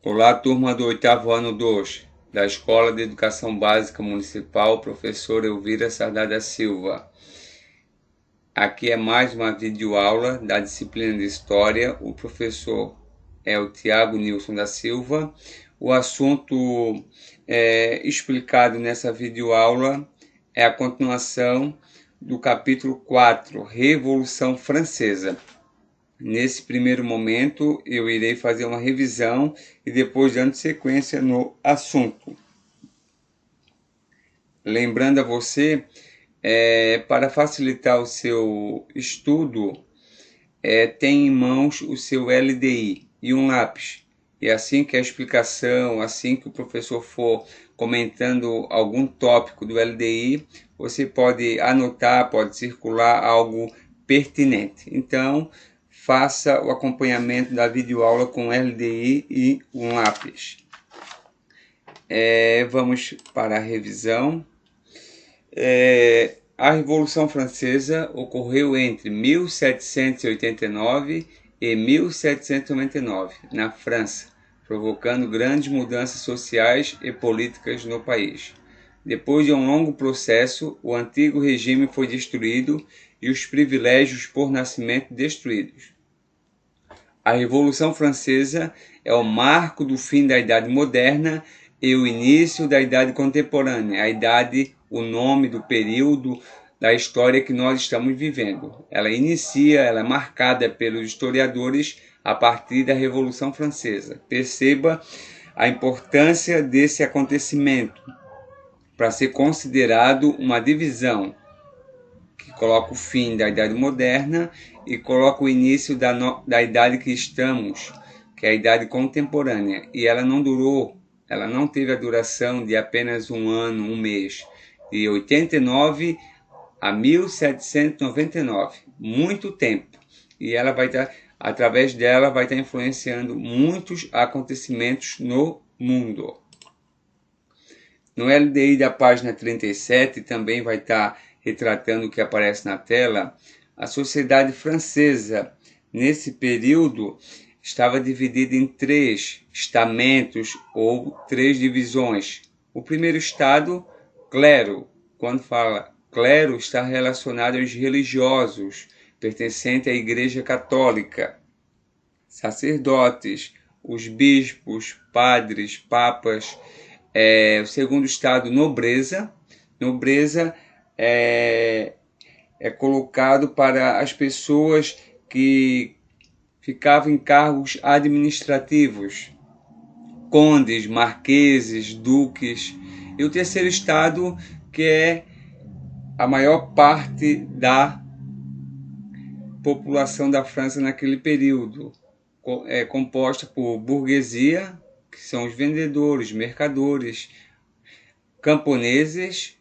Olá, turma do 8º ano 2, da Escola de Educação Básica Municipal, professora Elvira Sardá da Silva. Aqui é mais uma videoaula da disciplina de História. O professor é o Tiago Nilson da Silva. O assunto explicado nessa videoaula é a continuação do capítulo 4, Revolução Francesa. Nesse primeiro momento, eu irei fazer uma revisão e depois dando sequência no assunto. Lembrando a você, para facilitar o seu estudo, tem em mãos o seu LDI e um lápis. E assim que a explicação, assim que o professor for comentando algum tópico do LDI, você pode anotar, pode circular algo pertinente. Então, faça o acompanhamento da videoaula com LDI e um lápis. Vamos para a revisão. A Revolução Francesa ocorreu entre 1789 e 1799, na França, provocando grandes mudanças sociais e políticas no país. Depois de um longo processo, o antigo regime foi destruído e os privilégios por nascimento destruídos. A Revolução Francesa é o marco do fim da Idade Moderna e o início da Idade Contemporânea, o nome do período da história que nós estamos vivendo. Ela é marcada pelos historiadores a partir da Revolução Francesa. Perceba a importância desse acontecimento para ser considerado uma divisão que coloca o fim da Idade Moderna e coloca o início da idade que estamos, que é a Idade Contemporânea. E ela não teve a duração de apenas um ano, um mês, de 89 a 1799, muito tempo. E ela através dela vai estar influenciando muitos acontecimentos no mundo. No LDI da página 37 também vai estar retratando o que aparece na tela. A sociedade francesa, nesse período, estava dividida em 3 estamentos ou 3 divisões. O primeiro estado, clero. Quando fala clero, está relacionado aos religiosos, pertencente à Igreja Católica. Sacerdotes, os bispos, padres, papas. O segundo estado, nobreza. Nobreza é colocado para as pessoas que ficavam em cargos administrativos, condes, marqueses, duques. E o terceiro estado, que é a maior parte da população da França naquele período, é composta por burguesia, que são os vendedores, mercadores, camponeses,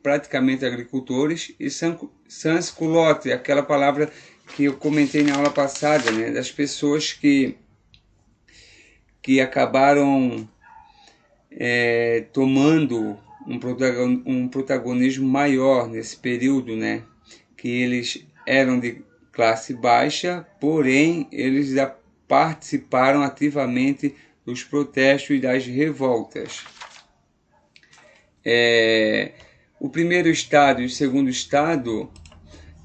praticamente agricultores, e sans-culottes, aquela palavra que eu comentei na aula passada, né, das pessoas que acabaram tomando um protagonismo maior nesse período, né, que eles eram de classe baixa, porém eles já participaram ativamente dos protestos e das revoltas. O primeiro estado e o segundo estado,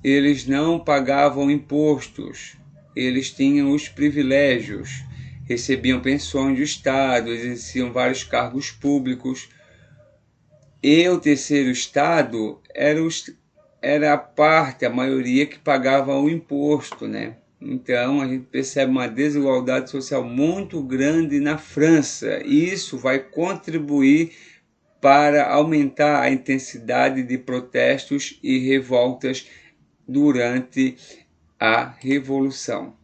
eles não pagavam impostos, eles tinham os privilégios, recebiam pensões do estado, exerciam vários cargos públicos. E o terceiro estado era a maioria que pagava o imposto, né? Então a gente percebe uma desigualdade social muito grande na França, e isso vai contribuir para aumentar a intensidade de protestos e revoltas durante a Revolução.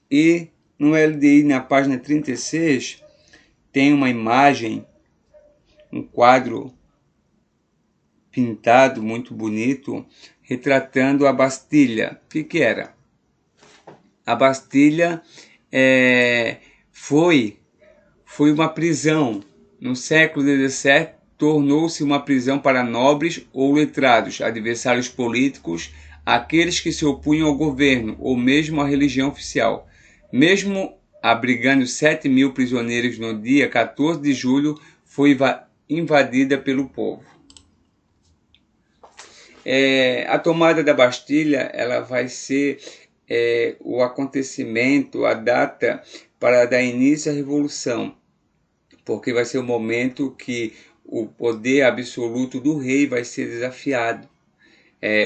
E no LDI, na página 36, tem uma imagem, um quadro pintado muito bonito, retratando a Bastilha. O que era? A Bastilha foi uma prisão. No século XVII, tornou-se uma prisão para nobres ou letrados, adversários políticos, aqueles que se opunham ao governo ou mesmo à religião oficial. Mesmo abrigando 7.000 prisioneiros no dia 14 de julho, foi invadida pelo povo. A tomada da Bastilha ela vai ser o acontecimento, a data para dar início à Revolução, porque vai ser o momento que o poder absoluto do rei vai ser desafiado.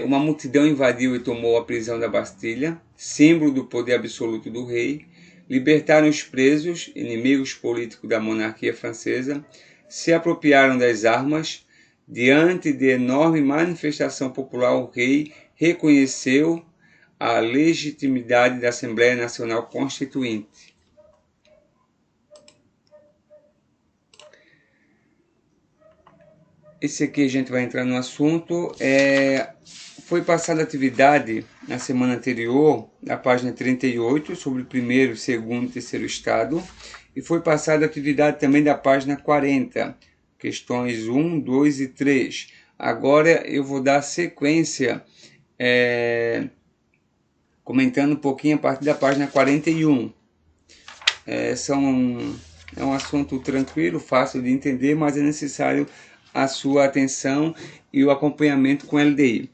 Uma multidão invadiu e tomou a prisão da Bastilha, símbolo do poder absoluto do rei, libertaram os presos, inimigos políticos da monarquia francesa, se apropriaram das armas. Diante de enorme manifestação popular, o rei reconheceu a legitimidade da Assembleia Nacional Constituinte. Esse aqui a gente vai entrar no assunto. Foi passada a atividade na semana anterior, na página 38, sobre o primeiro, segundo e terceiro estado, e foi passada a atividade também da página 40, questões 1, 2 e 3. Agora eu vou dar sequência, comentando um pouquinho a partir da página 41. É um assunto tranquilo, fácil de entender, mas é necessário a sua atenção e o acompanhamento com LDI.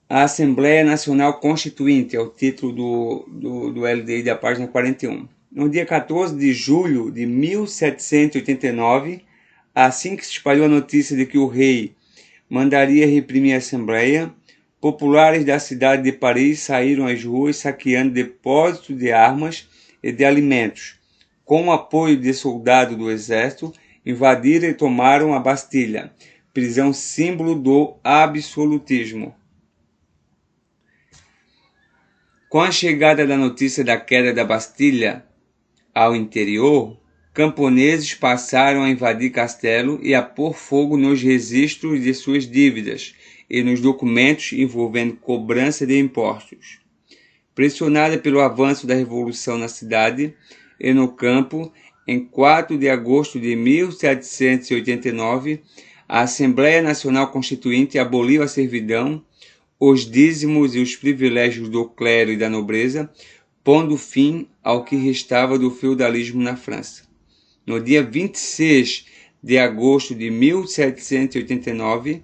A Assembleia Nacional Constituinte é o título do LDI da página 41. No dia 14 de julho de 1789, assim que se espalhou a notícia de que o rei mandaria reprimir a Assembleia, populares da cidade de Paris saíram às ruas saqueando depósitos de armas e de alimentos. Com o apoio de soldados do exército, invadiram e tomaram a Bastilha, prisão símbolo do absolutismo. Com a chegada da notícia da queda da Bastilha ao interior, camponeses passaram a invadir castelo e a pôr fogo nos registros de suas dívidas e nos documentos envolvendo cobrança de impostos. Pressionada pelo avanço da revolução na cidade e no campo, em 4 de agosto de 1789, a Assembleia Nacional Constituinte aboliu a servidão, os dízimos e os privilégios do clero e da nobreza, pondo fim ao que restava do feudalismo na França. No dia 26 de agosto de 1789,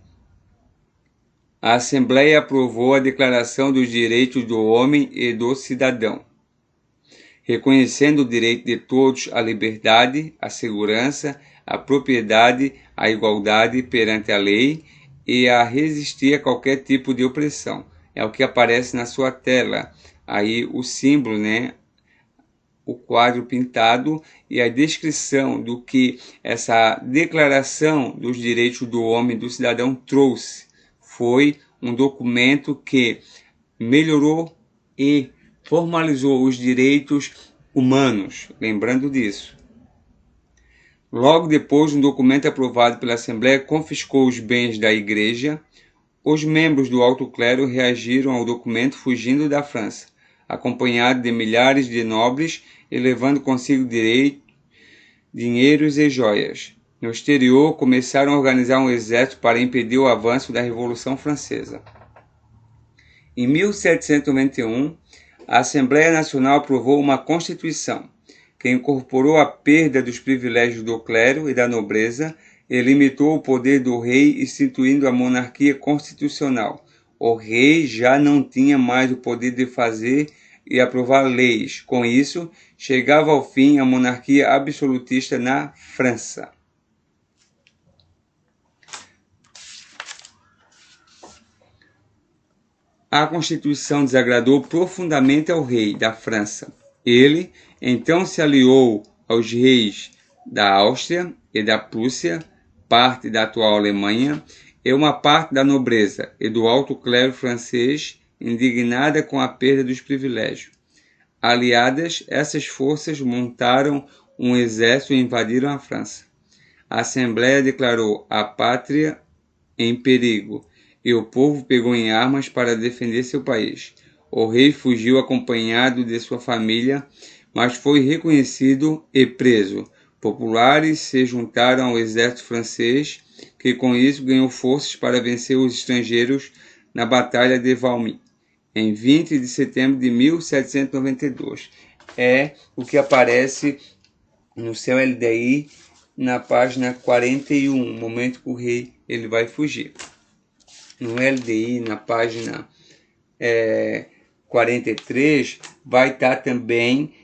a Assembleia aprovou a Declaração dos Direitos do Homem e do Cidadão, reconhecendo o direito de todos à liberdade, à segurança, à propriedade, à igualdade perante a lei e a resistir a qualquer tipo de opressão. É o que aparece na sua tela. Aí o símbolo, né? O quadro pintado e a descrição do que essa Declaração dos Direitos do Homem e do Cidadão trouxe. Foi um documento que melhorou e formalizou os direitos humanos, lembrando disso. Logo depois, um documento aprovado pela Assembleia confiscou os bens da Igreja. Os membros do alto clero reagiram ao documento fugindo da França, acompanhados de milhares de nobres e levando consigo dinheiros e joias. No exterior, começaram a organizar um exército para impedir o avanço da Revolução Francesa. Em 1791, a Assembleia Nacional aprovou uma Constituição que incorporou a perda dos privilégios do clero e da nobreza e limitou o poder do rei, instituindo a monarquia constitucional. O rei já não tinha mais o poder de fazer e aprovar leis. Com isso, chegava ao fim a monarquia absolutista na França. A Constituição desagradou profundamente ao rei da França. Ele, então, se aliou aos reis da Áustria e da Prússia, parte da atual Alemanha, e uma parte da nobreza e do alto clero francês, indignada com a perda dos privilégios. Aliadas, essas forças montaram um exército e invadiram a França. A Assembleia declarou a pátria em perigo e o povo pegou em armas para defender seu país. O rei fugiu acompanhado de sua família, mas foi reconhecido e preso. Populares se juntaram ao exército francês, que com isso ganhou forças para vencer os estrangeiros na Batalha de Valmy, em 20 de setembro de 1792. É o que aparece no seu LDI na página 41, momento que o rei ele vai fugir. No LDI, na página 43, vai estar também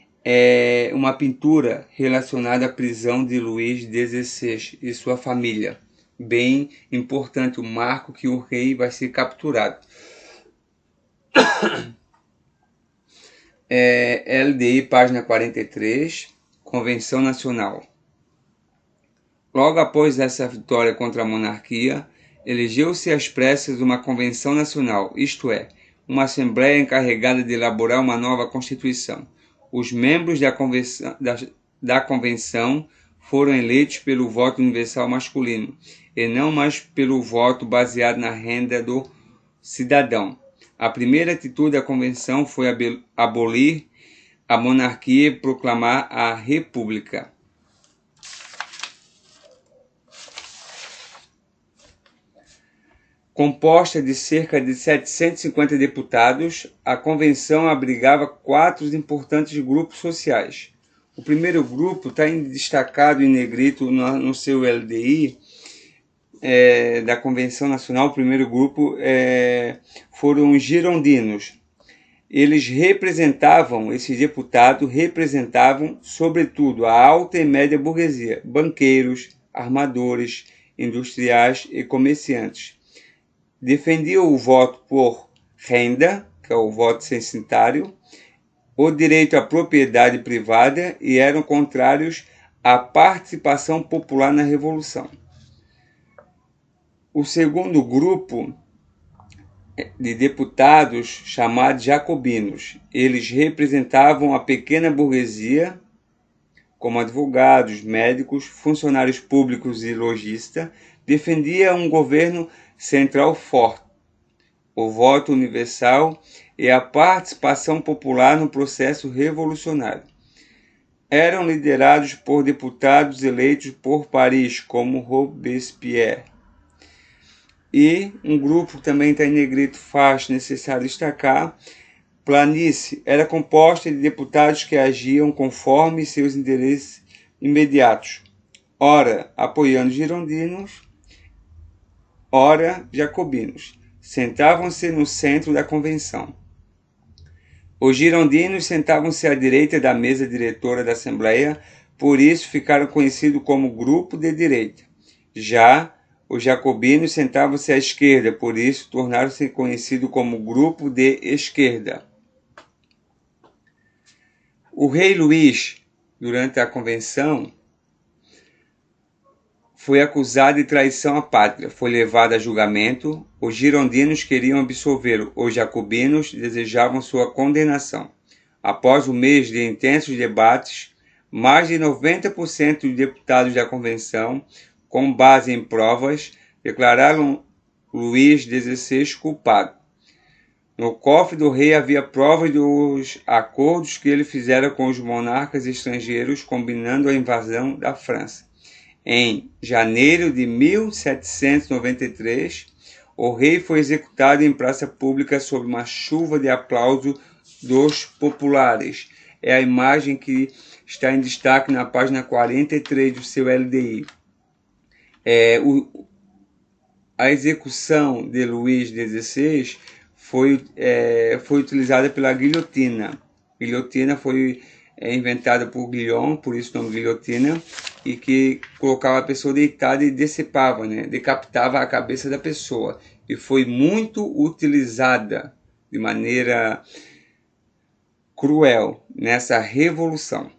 uma pintura relacionada à prisão de Luís XVI e sua família. Bem importante, o marco que o rei vai ser capturado. LDI, página 43, Convenção Nacional. Logo após essa vitória contra a monarquia, elegeu-se às pressas uma Convenção Nacional, isto é, uma Assembleia encarregada de elaborar uma nova Constituição. Os membros da convenção foram eleitos pelo voto universal masculino, e não mais pelo voto baseado na renda do cidadão. A primeira atitude da convenção foi abolir a monarquia e proclamar a república. Composta de cerca de 750 deputados, a convenção abrigava 4 importantes grupos sociais. O primeiro grupo está destacado em negrito no seu LDI da Convenção Nacional. O primeiro grupo foram os girondinos. Esses deputados representavam, sobretudo, a alta e média burguesia, banqueiros, armadores, industriais e comerciantes. Defendiam o voto por renda, que é o voto censitário, o direito à propriedade privada e eram contrários à participação popular na Revolução. O segundo grupo de deputados, chamados jacobinos, eles representavam a pequena burguesia, como advogados, médicos, funcionários públicos e lojistas, defendia um governo central forte, o voto universal e a participação popular no processo revolucionário. Eram liderados por deputados eleitos por Paris, como Robespierre. E um grupo que também está em negrito, faz necessário destacar, Planície, era composta de deputados que agiam conforme seus interesses imediatos, ora apoiando girondinos, ora jacobinos. Sentavam-se no centro da convenção. Os girondinos sentavam-se à direita da mesa diretora da Assembleia, por isso ficaram conhecidos como grupo de direita. Já os jacobinos sentavam-se à esquerda, por isso tornaram-se conhecidos como grupo de esquerda. O rei Luís, durante a convenção, foi acusado de traição à pátria, foi levado a julgamento. Os girondinos queriam absolvê-lo, os jacobinos desejavam sua condenação. Após um mês de intensos debates, mais de 90% dos deputados da convenção, com base em provas, declararam Luís XVI culpado. No cofre do rei havia provas dos acordos que ele fizera com os monarcas estrangeiros, combinando a invasão da França. Em janeiro de 1793, o rei foi executado em praça pública sob uma chuva de aplauso dos populares. É a imagem que está em destaque na página 43 do seu LDI. A execução de Luís XVI foi utilizada pela guilhotina. Guilhotina foi inventada por Guillaume, por isso o nome guilhotina, e que colocava a pessoa deitada e decepava, decapitava a cabeça da pessoa. E foi muito utilizada de maneira cruel nessa revolução.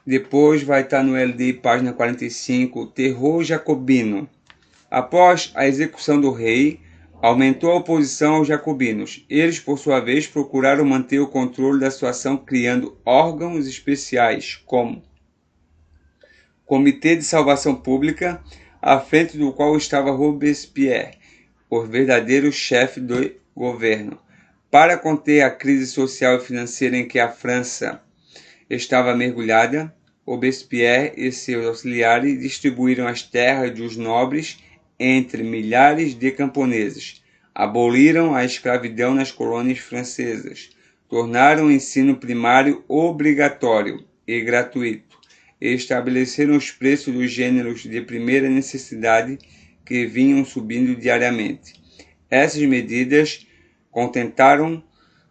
Depois vai estar no LD, página 45, terror jacobino. Após a execução do rei, aumentou a oposição aos jacobinos. Eles, por sua vez, procuraram manter o controle da situação criando órgãos especiais, como Comitê de Salvação Pública, à frente do qual estava Robespierre, o verdadeiro chefe do governo. Para conter a crise social e financeira em que a França estava mergulhada, Robespierre e seus auxiliares distribuíram as terras dos nobres entre milhares de camponeses. aboliram a escravidão nas colônias francesas, tornaram o ensino primário obrigatório e gratuito, e estabeleceram os preços dos gêneros de primeira necessidade que vinham subindo diariamente. Essas medidas contentaram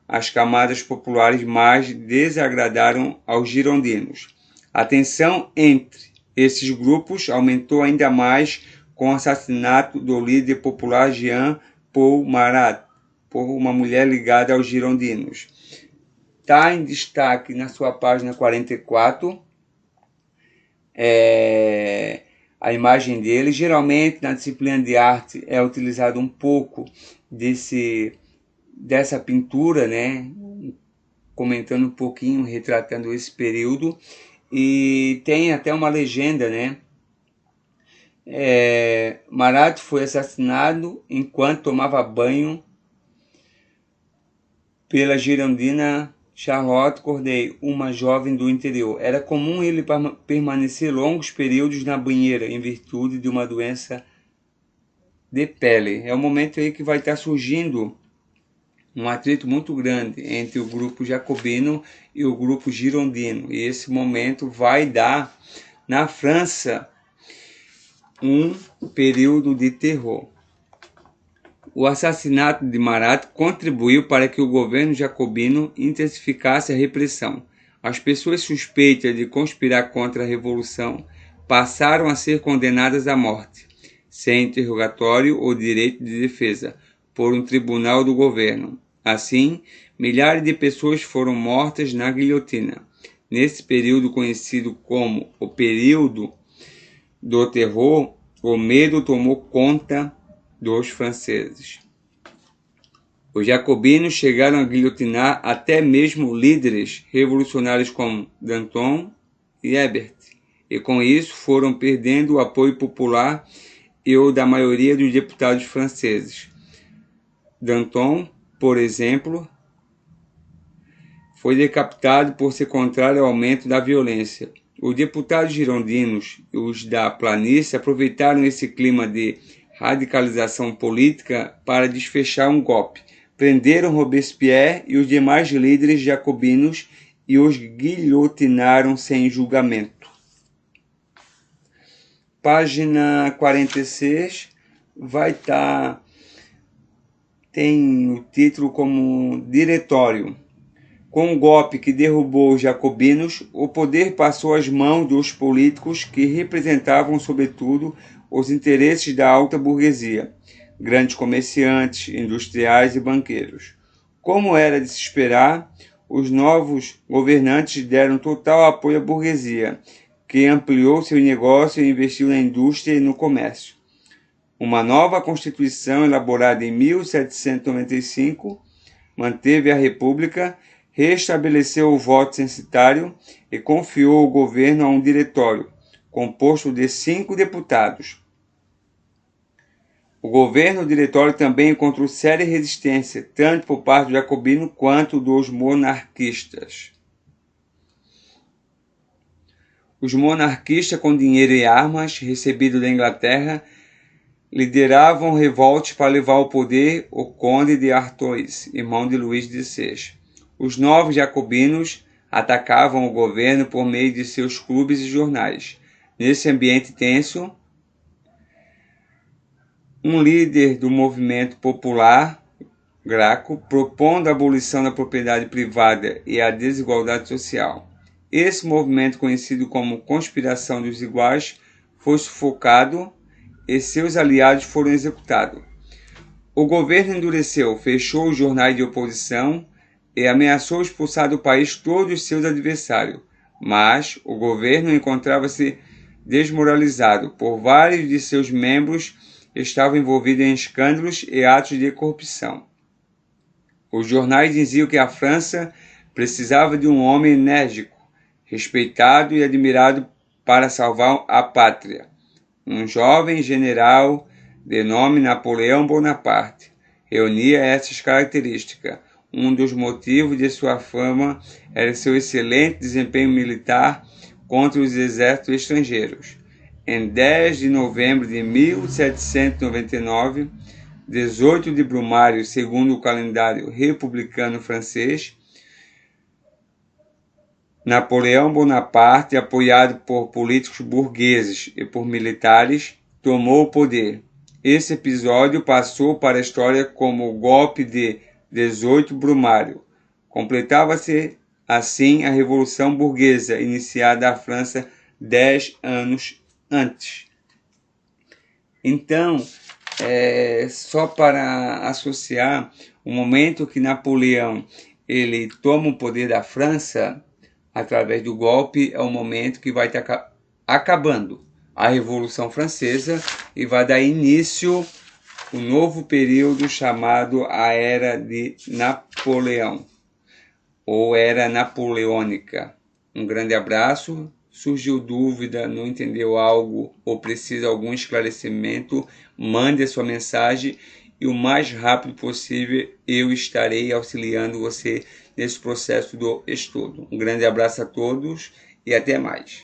as camadas populares, mas desagradaram aos girondinos. A tensão entre esses grupos aumentou ainda mais com o assassinato do líder popular Jean-Paul Marat por uma mulher ligada aos girondinos. Está em destaque na sua página 44 a imagem dele. Geralmente na disciplina de arte é utilizado um pouco dessa pintura, né? Comentando um pouquinho, retratando esse período, e tem até uma legenda, né? Marat foi assassinado enquanto tomava banho pela girondina Charlotte Corday, uma jovem do interior. Era comum ele permanecer longos períodos na banheira em virtude de uma doença de pele. É o momento aí que vai estar surgindo um atrito muito grande entre o grupo jacobino e o grupo girondino. E esse momento vai dar na França um período de terror. O assassinato de Marat contribuiu para que o governo jacobino intensificasse a repressão. As pessoas suspeitas de conspirar contra a revolução passaram a ser condenadas à morte, sem interrogatório ou direito de defesa, por um tribunal do governo. Assim, milhares de pessoas foram mortas na guilhotina. Nesse período conhecido como o período do terror, o medo tomou conta dos franceses. Os jacobinos chegaram a guilhotinar até mesmo líderes revolucionários como Danton e Hébert, e com isso foram perdendo o apoio popular e o da maioria dos deputados franceses. Danton, por exemplo, foi decapitado por ser contrário ao aumento da violência. Os deputados girondinos e os da planície aproveitaram esse clima de radicalização política para desfechar um golpe. Prenderam Robespierre e os demais líderes jacobinos e os guilhotinaram sem julgamento. Página 46 vai estar... tem o título como Diretório. Com o golpe que derrubou os jacobinos, o poder passou às mãos dos políticos que representavam, sobretudo, os interesses da alta burguesia, grandes comerciantes, industriais e banqueiros. Como era de se esperar, os novos governantes deram total apoio à burguesia, que ampliou seu negócio e investiu na indústria e no comércio. Uma nova Constituição, elaborada em 1795, manteve a República, restabeleceu o voto censitário e confiou o governo a um diretório, composto de 5 deputados. O governo diretório também encontrou séria resistência, tanto por parte do jacobino quanto dos monarquistas. Os monarquistas, com dinheiro e armas recebidos da Inglaterra, lideravam revoltas para levar ao poder o conde de Artois, irmão de Luís XVI. Os novos jacobinos atacavam o governo por meio de seus clubes e jornais. Nesse ambiente tenso, um líder do movimento popular, Graco, propondo a abolição da propriedade privada e a desigualdade social. Esse movimento, conhecido como Conspiração dos Iguais, foi sufocado e seus aliados foram executados. O governo endureceu, fechou os jornais de oposição e ameaçou expulsar do país todos os seus adversários, mas o governo encontrava-se desmoralizado, por vários de seus membros estavam envolvidos em escândalos e atos de corrupção. Os jornais diziam que a França precisava de um homem enérgico, respeitado e admirado para salvar a pátria. Um jovem general de nome Napoleão Bonaparte reunia essas características. Um dos motivos de sua fama era seu excelente desempenho militar contra os exércitos estrangeiros. Em 10 de novembro de 1799, 18 de Brumário, segundo o calendário republicano francês, Napoleão Bonaparte, apoiado por políticos burgueses e por militares, tomou o poder. Esse episódio passou para a história como o golpe de 18 Brumário. Completava-se assim a Revolução Burguesa, iniciada na França 10 anos antes. Então, só para associar, o momento que Napoleão ele toma o poder da França, através do golpe, é o momento que vai estar acabando a Revolução Francesa e vai dar início o novo período chamado a Era de Napoleão, ou Era Napoleônica. Um grande abraço. Surgiu dúvida, não entendeu algo ou precisa de algum esclarecimento, mande a sua mensagem e o mais rápido possível eu estarei auxiliando você nesse processo do estudo. Um grande abraço a todos e até mais.